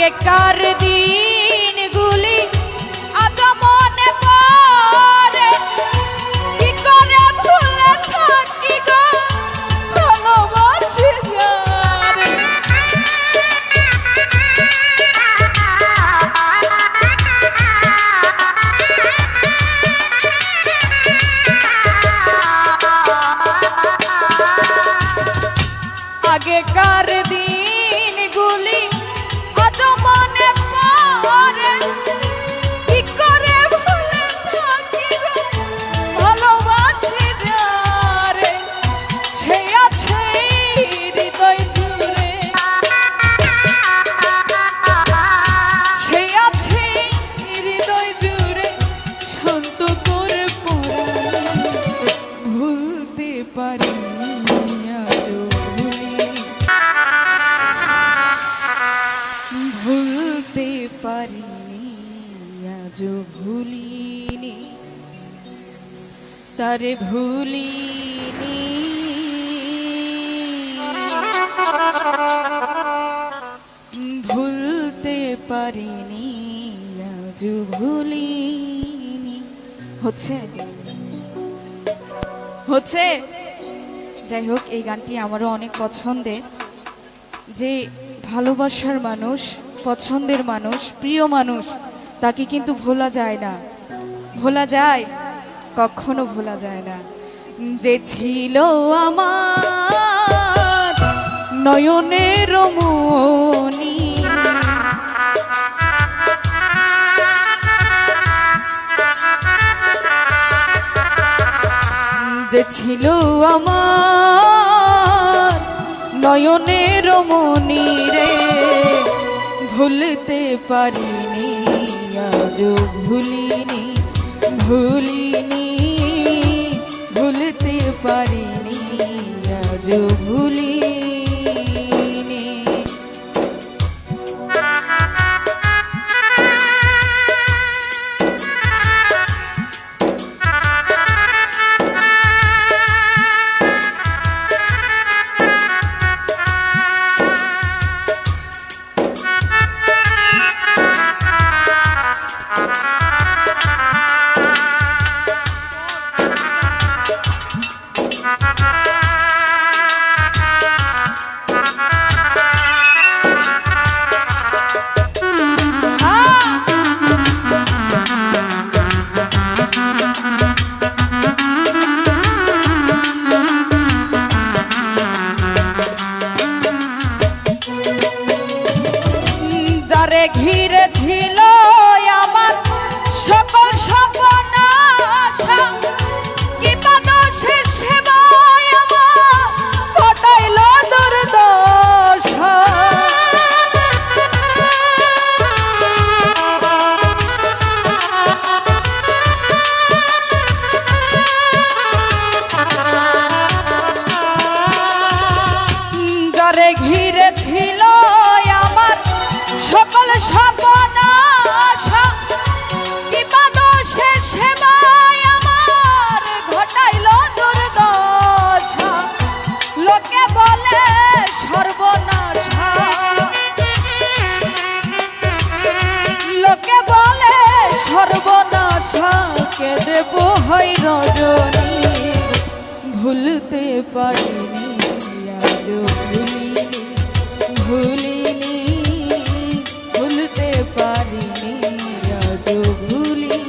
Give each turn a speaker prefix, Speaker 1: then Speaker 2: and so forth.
Speaker 1: আগেকার দিনগুলি আজ মনে পড়ে, কি করে ভুলে থাকি গো ভালোবাসি যারে। আগেকার দিনগুলি আজ মনে পড়ে, কি করে ভুলে থাকি গো ভালোবাসি যারে। সে আছে হৃদয় জুড়ে, সে আছে হৃদয় জুড়ে, শান্ত করে পড়াই ভুলতে পারি পারিনি আজও ভুলিনি তারে ভুলিনি। ভুলতে পারিনি আজও ভুলিনি। হচ্ছে হচ্ছে যাই হোক, এই গানটি আমারও অনেক পছন্দের। যে ভালোবাসার মানুষ, পছন্দের মানুষ, প্রিয় মানুষ, তাকে কিন্তু ভোলা যায় না। ভোলা যায়? কখনো ভোলা যায় না। যে ছিল আমার নয়নের মণি, যে ছিল আমার নয়নের মণি রে, ভুলতে পারিনি আজও ভুলিনি, ভুলিনি, ভুলতে পারিনি আজও ভুলিনি। যারে ঘিরে ছিল আমার সকল স্বপ্ন আশা, কি বাদশে সেবায় আমার ঘটাইল দুর্দশা। যারে ঘিরে ছিল আমার সকল স্বপ্ন আশা, কি বাদশে সেবায় আমার ঘটাইল দুর্দশা। লোকে বলে সর্বনাশা, লোকে বলে সর্বনাশা, কে দেব হয় রজনী। ভুলতে পারিনি আজও ভুলিনি, ভুলিনি, ভুলতে পারিনি আজও ভুলিনি।